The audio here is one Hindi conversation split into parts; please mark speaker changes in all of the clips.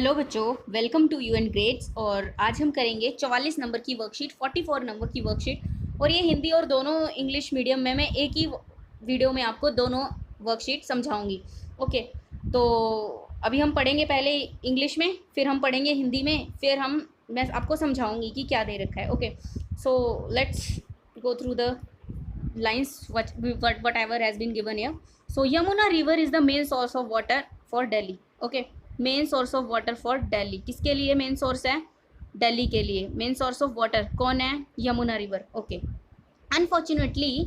Speaker 1: हेलो बच्चों, वेलकम टू यूएन ग्रेड्स। और आज हम करेंगे 44 नंबर की वर्कशीट, 44 नंबर की वर्कशीट। और ये हिंदी और दोनों इंग्लिश मीडियम में मैं एक ही वीडियो में आपको दोनों वर्कशीट समझाऊंगी। ओके, तो अभी हम पढ़ेंगे पहले इंग्लिश में, फिर हम पढ़ेंगे हिंदी में, फिर मैं आपको समझाऊंगी कि क्या दे रखा है। Okay, so let's go through the lines whatever has been given here. So Yamuna river is the main source of water for Delhi. Okay, main source of water for Delhi. किसके लिए मेन सोर्स है? दिल्ली के लिए मेन सोर्स ऑफ वाटर कौन है? यमुना रिवर। ओके, अनफॉर्चुनेटली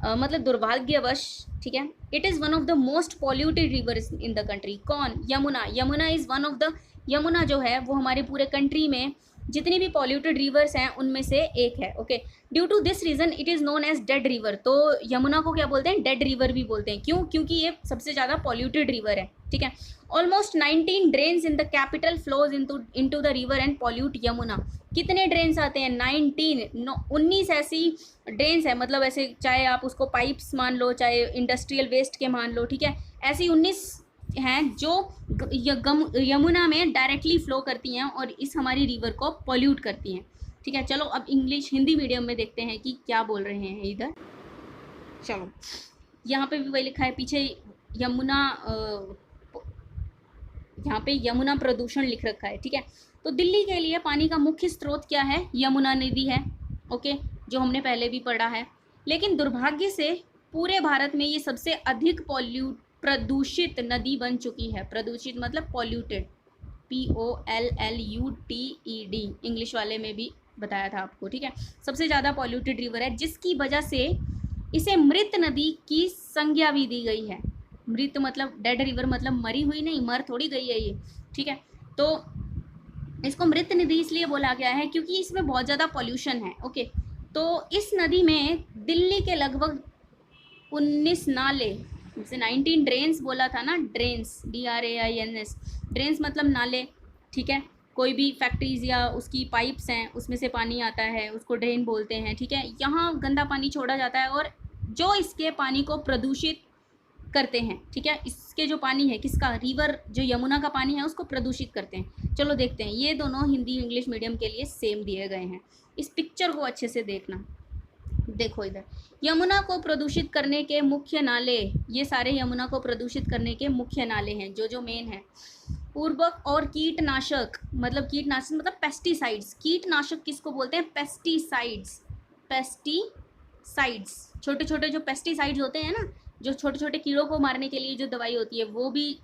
Speaker 1: मतलब दुर्भाग्यवश, ठीक है, it is one of the most polluted rivers in the country. कौन? Yamuna. Yamuna is one of the, Yamuna जो है वो हमारे पूरे कंट्री में जितनी भी पॉल्यूटेड रिवर्स हैं उनमें से एक है। Okay, due to this reason it is known as dead river. तो यमुना को क्या बोलते हैं? डेड रिवर भी बोलते हैं। क्यों? क्योंकि ये सबसे ज़्यादा पॉल्यूटेड रिवर है। ठीक है, almost 19 drains in the capital flows into the river and pollute Yamuna. कितने ड्रेन्स आते हैं? 19 ऐसी ड्रेन्स है, मतलब ऐसे चाहे आप उसको पाइप्स मान लो, चाहे इंडस्ट्रियल वेस्ट के मान लो, ठीक है, ऐसी 19 हैं जो यमुना में डायरेक्टली फ्लो करती हैं और इस हमारी रिवर को पॉल्यूट करती हैं। ठीक है, चलो अब इंग्लिश हिंदी मीडियम में देखते हैं कि क्या बोल रहे हैं इधर। चलो, यहाँ पे भी वही लिखा है पीछे, यमुना, यहाँ पे यमुना प्रदूषण लिख रखा है। ठीक है, तो दिल्ली के लिए पानी का मुख्य स्रोत क्या है? यमुना नदी है। ओके, जो हमने पहले भी पढ़ा है। लेकिन दुर्भाग्य से पूरे भारत में ये सबसे अधिक प्रदूषित नदी बन चुकी है। प्रदूषित मतलब पॉल्यूटेड, POLLUTED, इंग्लिश वाले में भी बताया था आपको। ठीक है, सबसे ज़्यादा पॉल्यूटेड रिवर है, जिसकी वजह से इसे मृत नदी की संज्ञा भी दी गई है। मृत मतलब डेड रिवर, मतलब मरी हुई नहीं, मर थोड़ी गई है ये। ठीक है, तो इसको मृत नदी इसलिए बोला गया है क्योंकि इसमें बहुत ज़्यादा पॉल्यूशन है। ओके, तो इस नदी में दिल्ली के लगभग 19 नाले, जैसे 19 ड्रेन्स बोला था ना, ड्रेन्स, DRAINS, ड्रेन्स मतलब नाले। ठीक है, कोई भी फैक्ट्रीज या उसकी पाइप्स हैं उसमें से पानी आता है, उसको ड्रेन बोलते हैं। ठीक है, यहाँ गंदा पानी छोड़ा जाता है और जो इसके पानी को प्रदूषित करते हैं। ठीक है, इसके जो पानी है, किसका? रिवर, जो यमुना का पानी है उसको प्रदूषित करते हैं। चलो देखते हैं, ये दोनों हिंदी इंग्लिश मीडियम के लिए सेम दिए गए हैं। इस पिक्चर को अच्छे से देखना। देखो इधर, यमुना को प्रदूषित करने के मुख्य नाले, ये सारे यमुना को प्रदूषित करने के मुख्य नाले हैं जो मेन है। पूर्वक और कीटनाशक, मतलब कीटनाशक मतलब पेस्टिसाइड्स। कीटनाशक किसको बोलते हैं? पेस्टिसाइड्स। पेस्टिसाइड्स, छोटे छोटे जो पेस्टिसाइड्स होते हैं ना, जो छोटे छोटे कीड़ों को मारने के लिए जो दवाई होती है, वो भी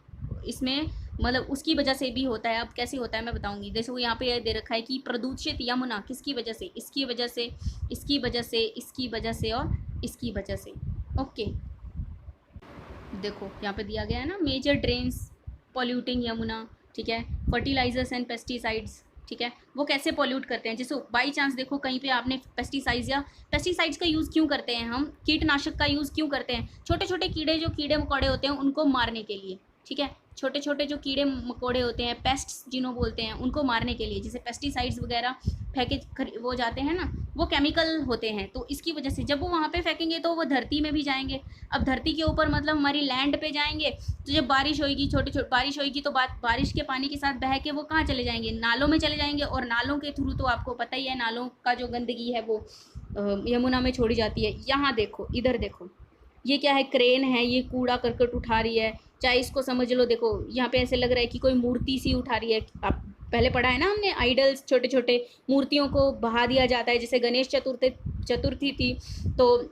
Speaker 1: इसमें मतलब उसकी वजह से भी होता है। अब कैसे होता है मैं बताऊंगी। जैसे यहाँ पे दे रखा है कि प्रदूषित यमुना किसकी वजह से? इसकी वजह से, इसकी वजह से, इसकी वजह से और इसकी वजह से। ओके, देखो यहाँ पे दिया गया है ना, मेजर ड्रेन्स पॉल्यूटिंग यमुना। ठीक है, फर्टिलाइजर्स एंड पेस्टिसाइड्स। ठीक है, वो कैसे पॉल्यूट करते हैं? जैसे बाई चांस देखो कहीं पे आपने पेस्टिसाइड्स का यूज़ क्यों करते हैं हम? कीटनाशक का यूज़ क्यों करते हैं? छोटे छोटे कीड़े मकोड़े होते हैं उनको मारने के लिए। ठीक है, छोटे छोटे जो कीड़े मकोड़े होते हैं, पेस्ट्स जिन्हों बोलते हैं, उनको मारने के लिए जैसे पेस्टिसाइड्स वगैरह फेंके वो जाते हैं ना, वो केमिकल होते हैं। तो इसकी वजह से जब वो वहाँ पे फेंकेंगे तो वो धरती में भी जाएंगे। अब धरती के ऊपर मतलब हमारी लैंड पे जाएंगे, तो जब बारिश होगी, छोटी बारिश होगी, तो बारिश के पानी के साथ बह के वो कहाँ चले जाएंगे? नालों में चले जाएंगे। और नालों के थ्रू तो आपको पता ही है, नालों का जो गंदगी है वो यमुना में छोड़ी जाती है। यहाँ देखो, इधर देखो, ये क्या है? क्रेन है, ये कूड़ा करकट उठा रही है। चाहे इसको समझ लो, देखो यहाँ पे ऐसे लग रहा है कि कोई मूर्ति सी उठा रही है। आप पहले पढ़ा है ना हमने, आइडल्स, छोटे छोटे मूर्तियों को बहा दिया जाता है। जैसे गणेश चतुर्थी थी, तो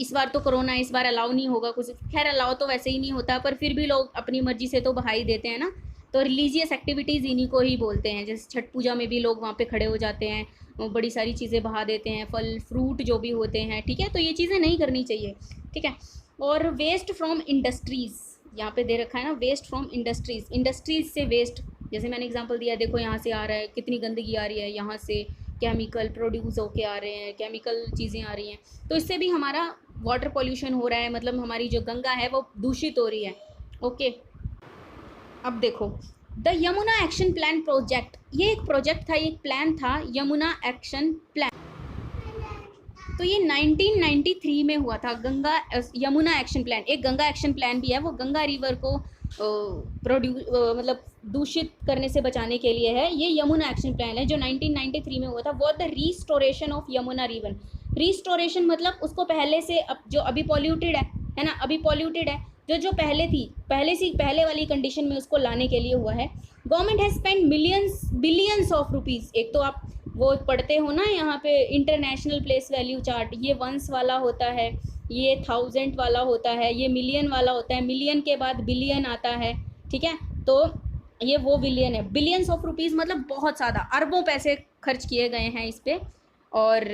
Speaker 1: इस बार तो कोरोना, इस बार अलाउ नहीं होगा कुछ। खैर अलाउ तो वैसे ही नहीं होता, पर फिर भी लोग अपनी मर्जी से तो बहा ही देते हैं ना। तो रिलीजियस एक्टिविटीज़ इन्हीं को ही बोलते हैं। जैसे छठ पूजा में भी लोग वहाँ पे खड़े हो जाते हैं, बड़ी सारी चीज़ें बहा देते हैं, फल फ्रूट जो भी होते हैं। ठीक है, तो ये चीज़ें नहीं करनी चाहिए। ठीक है, और वेस्ट फ्रॉम इंडस्ट्रीज़, यहाँ पे दे रखा है ना, वेस्ट फ्रॉम इंडस्ट्रीज़ से वेस्ट। जैसे मैंने एग्जांपल दिया, देखो यहाँ से आ रहा है, कितनी गंदगी आ रही है, यहाँ से केमिकल प्रोड्यूस होके आ रहे हैं, केमिकल चीज़ें आ रही हैं, तो इससे भी हमारा वाटर पॉल्यूशन हो रहा है। मतलब हमारी जो गंगा है वो दूषित हो रही है। ओके, अब देखो, the Yamuna action plan project, ये एक प्रोजेक्ट था, ये एक प्लान था, यमुना एक्शन प्लान। तो ये 1993 में हुआ था, यमुना एक्शन प्लान। एक गंगा एक्शन प्लान भी है, वो गंगा रिवर को मतलब दूषित करने से बचाने के लिए है। ये यमुना एक्शन प्लान है जो 1993 में हुआ था। वो the restoration of Yamuna river. Restoration मतलब उसको पहले से अब जो अभी पॉल्यूटेड है ना, अभी पॉल्यूटेड है, जो पहले थी, पहले वाली कंडीशन में उसको लाने के लिए हुआ है। Government has spend billions of rupees. एक तो आप वो पढ़ते हो ना यहाँ पे इंटरनेशनल प्लेस वैल्यू चार्ट, ये वंस वाला होता है, ये 1000 वाला होता है, ये मिलियन वाला होता है, मिलियन के बाद बिलियन आता है, ठीक है। तो ये वो बिलियन है, बिलियंस ऑफ रुपीज़ मतलब बहुत ज़्यादा, अरबों पैसे खर्च किए गए हैं इस पर। और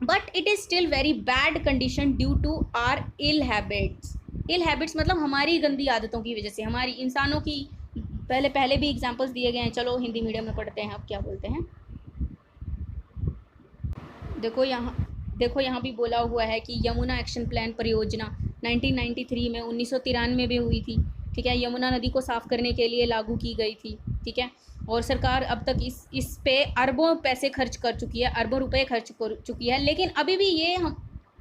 Speaker 1: but it is still very bad condition due to our ill habits मतलब हमारी गंदी आदतों की वजह से, हमारी इंसानों की। पहले भी एग्जांपल्स दिए गए हैं, चलो हिंदी मीडियम में पढ़ते हैं। अब क्या बोलते हैं, देखो यहाँ भी बोला हुआ है कि यमुना एक्शन प्लान परियोजना 1993 में 1993 में हुई थी, ठीक है। यमुना नदी को साफ़ करने के लिए लागू की गई थी, ठीक है। और सरकार अब तक इस पे अरबों पैसे खर्च कर चुकी है, अरबों रुपए खर्च कर चुकी है, लेकिन अभी भी ये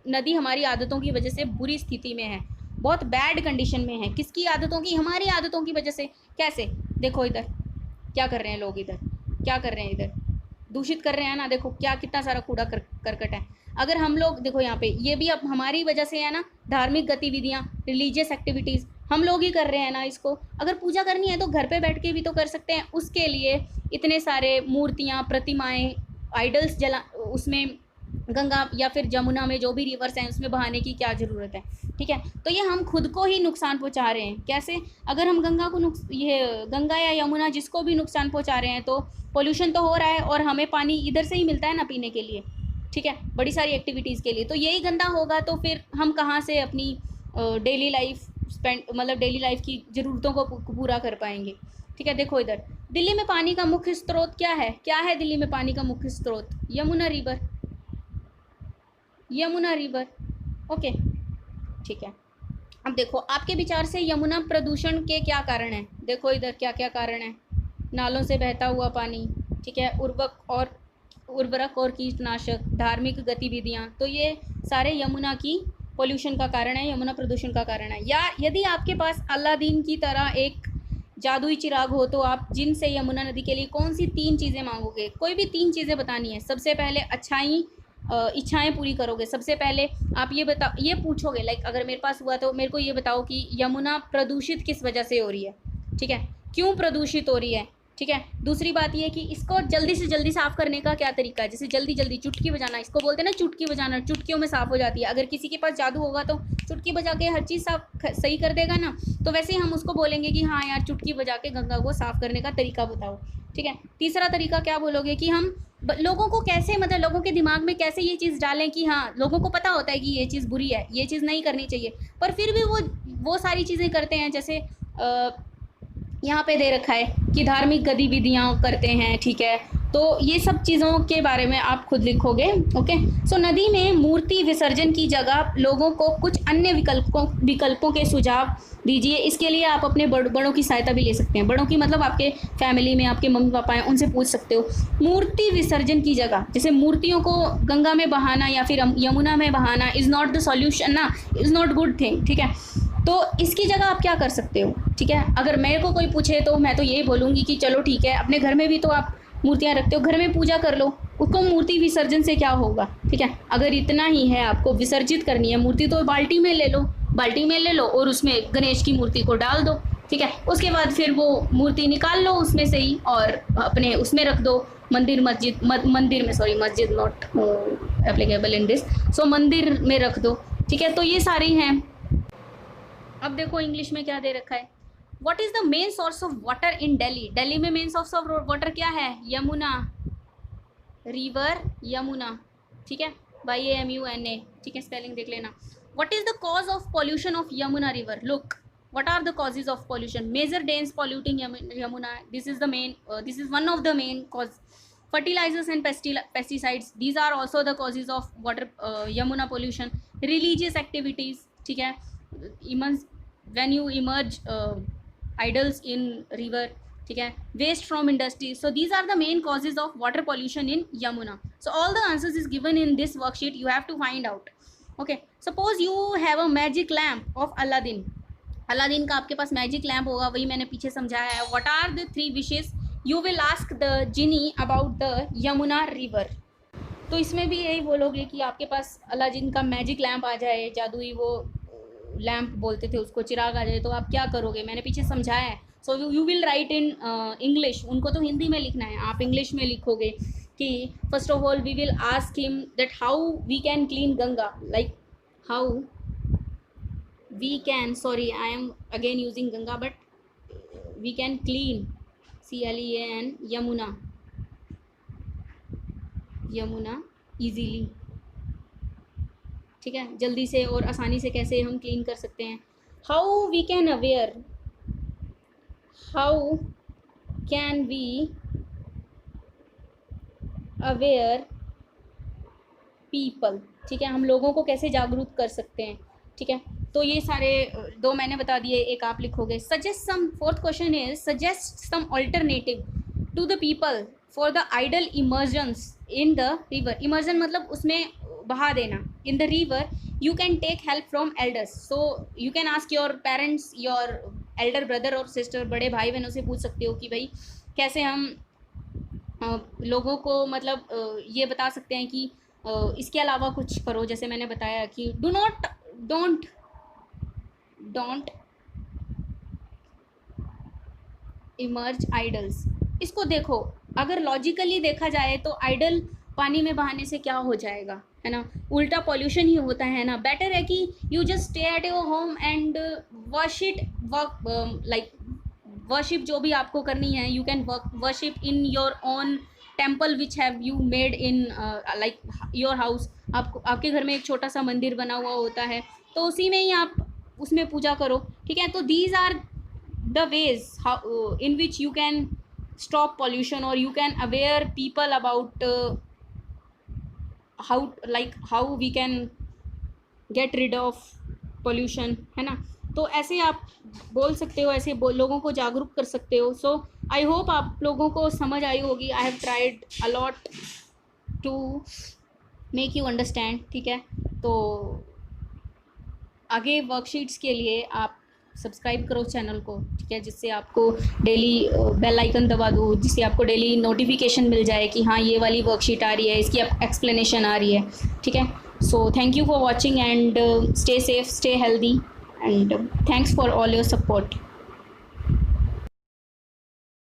Speaker 1: नदी हमारी आदतों की वजह से बुरी स्थिति में है, बहुत बैड कंडीशन में है। किसकी आदतों की? हमारी आदतों की वजह से। कैसे? देखो इधर क्या कर रहे हैं लोग, इधर क्या कर रहे हैं, इधर दूषित कर रहे हैं ना। देखो क्या कितना सारा कूड़ा करकट है। अगर हम लोग देखो यहाँ पे, ये भी अब हमारी वजह से है ना, धार्मिक गतिविधियाँ, रिलीजियस एक्टिविटीज़ हम लोग ही कर रहे हैं ना इसको। अगर पूजा करनी है तो घर पे बैठ के भी तो कर सकते हैं, उसके लिए इतने सारे मूर्तियाँ, प्रतिमाएँ, आइडल्स उसमें गंगा या फिर जमुना में जो भी रिवर्स हैं उसमें बहाने की क्या ज़रूरत है, ठीक है। तो ये हम खुद को ही नुकसान पहुंचा रहे हैं। कैसे? अगर हम गंगा या यमुना जिसको भी नुकसान पहुंचा रहे हैं तो पोल्यूशन तो हो रहा है, और हमें पानी इधर से ही मिलता है ना पीने के लिए, ठीक है, बड़ी सारी एक्टिविटीज़ के लिए। तो यही गंदा होगा तो फिर हम कहाँ से अपनी डेली लाइफ की ज़रूरतों को पूरा कर पाएंगे, ठीक है। देखो इधर दिल्ली में पानी का मुख्य स्रोत क्या है दिल्ली में पानी का मुख्य स्रोत? यमुना रिवर, ओके, ठीक है। अब देखो आपके विचार से यमुना प्रदूषण के क्या कारण हैं? देखो इधर क्या क्या कारण है। नालों से बहता हुआ पानी, ठीक है, उर्वरक और कीटनाशक, धार्मिक गतिविधियाँ, तो ये सारे यमुना की पोल्यूशन का कारण है, यमुना प्रदूषण का कारण है। या यदि आपके पास अलादीन की तरह एक जादुई चिराग हो तो आप जिनसे यमुना नदी के लिए कौन सी 3 चीज़ें मांगोगे? कोई भी 3 चीज़ें बतानी है। सबसे पहले इच्छाएं पूरी करोगे। सबसे पहले आप ये पूछोगे, लाइक अगर मेरे पास हुआ तो मेरे को ये बताओ कि यमुना प्रदूषित किस वजह से हो रही है, ठीक है, क्यों प्रदूषित हो रही है, ठीक है। दूसरी बात ये कि इसको जल्दी से जल्दी साफ़ करने का क्या तरीका है? जैसे जल्दी चुटकी बजाना, इसको बोलते हैं ना चुटकी बजाना, चुटकियों में साफ़ हो जाती है। अगर किसी के पास जादू होगा तो चुटकी बजा के हर चीज़ सही कर देगा ना, तो वैसे ही हम उसको बोलेंगे कि हाँ यार चुटकी बजा के गंगा को साफ़ करने का तरीका बताओ, ठीक है। तीसरा तरीका क्या बोलोगे कि हम लोगों को कैसे, मतलब लोगों के दिमाग में कैसे ये चीज़ डालें कि हाँ, लोगों को पता होता है कि ये चीज़ बुरी है, ये चीज़ नहीं करनी चाहिए, पर फिर भी वो सारी चीज़ें करते हैं। जैसे यहाँ पे दे रखा है कि धार्मिक गतिविधियाँ करते हैं, ठीक है। तो ये सब चीज़ों के बारे में आप खुद लिखोगे, ओके। सो नदी में मूर्ति विसर्जन की जगह लोगों को कुछ अन्य विकल्पों के सुझाव दीजिए। इसके लिए आप अपने बड़ों की सहायता भी ले सकते हैं। बड़ों की मतलब आपके फैमिली में आपके मम्मी पापा हैं, उनसे पूछ सकते हो। मूर्ति विसर्जन की जगह, जैसे मूर्तियों को गंगा में बहाना या फिर यमुना में बहाना इज़ नॉट द सॉल्यूशन ना, इज़ नॉट गुड थिंग, ठीक है। तो इसकी जगह आप क्या कर सकते हो, ठीक है। अगर मेरे को कोई पूछे तो मैं तो यही बोलूँगी कि चलो ठीक है, अपने घर में भी तो आप मूर्तियाँ रखते हो, घर में पूजा कर लो, उसको मूर्ति विसर्जन से क्या होगा, ठीक है। अगर इतना ही है आपको विसर्जित करनी है मूर्ति तो बाल्टी में ले लो और उसमें गणेश की मूर्ति को डाल दो, ठीक है। उसके बाद फिर वो मूर्ति निकाल लो उसमें से ही और अपने उसमें रख दो, मंदिर नॉट एप्लीकेबल इन दिस, सो मंदिर में रख दो, ठीक है। तो ये सारी हैं। अब देखो इंग्लिश में क्या दे रखा है। What is the main source of water in Delhi? Delhi में मेन सोर्स ऑफ वाटर क्या है? यमुना रिवर, यमुना, ठीक है, YAMUNA, ठीक है, स्पेलिंग देख लेना। What is the cause of pollution of Yamuna river? Look, what are the causes of pollution? Major dense polluting Yamuna, this is one of the main cause. Fertilizers and pesticides, these are also the causes of water Yamuna pollution. Religious activities, ठीक है, when you immerse idols in river, ठीक है, waste from industry, so these are the main causes of water pollution in Yamuna. So all the answers is given in this worksheet, you have to find out, okay. Suppose you have a magic lamp of Aladdin, Aladdin का आपके पास मैजिक लैम्प होगा, वही मैंने पीछे समझाया है। What are the 3 wishes you will ask the genie about the Yamuna river. तो इसमें भी यही बोलोगे कि आपके पास अलादीन का मैजिक लैम्प आ जाए, जादुई वो लैम्प बोलते थे उसको, चिराग आ जाए, तो आप क्या करोगे, मैंने पीछे समझाया है। So you will write in English, उनको तो हिंदी में लिखना है, आप इंग्लिश में लिखोगे कि first of all we will ask him that how we can clean Ganga, like how we can, sorry I am again using Ganga, but we can clean, CLEAN, Yamuna easily, ठीक है, जल्दी से और आसानी से कैसे हम क्लीन कर सकते हैं। How we can aware, how can we aware people, ठीक है, हम लोगों को कैसे जागरूक कर सकते हैं, ठीक है। तो ये सारे 2 मैंने बता दिए, एक आप लिखोगे। Suggest some, fourth question is suggest some alternative to the people for the idol immersions in the river. Immersion मतलब उसमें बहा देना। In the river you can take help from elders, so you can ask your parents, your elder brother और सिस्टर, बड़े भाई बहनों से पूछ सकते हो कि भाई कैसे हम लोगों को मतलब ये बता सकते हैं कि इसके अलावा कुछ करो। जैसे मैंने बताया कि डोंट इमर्ज आइडल्स। इसको देखो, अगर लॉजिकली देखा जाए तो आइडल पानी में बहाने से क्या हो जाएगा, है ना, उल्टा पॉल्यूशन ही होता है ना। बेटर है कि you just stay at your home and worship जो भी आपको करनी है, you can worship in your own temple which have you made in like your house. आपको आपके घर में एक छोटा सा मंदिर बना हुआ होता है, तो उसी में ही आप उसमें पूजा करो, ठीक है। तो these are the ways in which you can stop pollution, or you can aware people about how we can get rid of pollution, है ना। तो ऐसे आप बोल सकते हो, ऐसे लोगों को जागरूक कर सकते हो। सो आई होप आप लोगों को समझ आई होगी। I have tried a lot to make you understand, ठीक है। तो आगे वर्कशीट्स के लिए आप सब्सक्राइब करो चैनल को, ठीक है, जिससे आपको डेली बेल आइकन दबा दो, जिससे आपको डेली नोटिफिकेशन मिल जाए कि हाँ ये वाली वर्कशीट आ रही है, इसकी एक्सप्लेनेशन आ रही है, ठीक है। So thank you for watching and stay safe, stay healthy and thanks for all your support.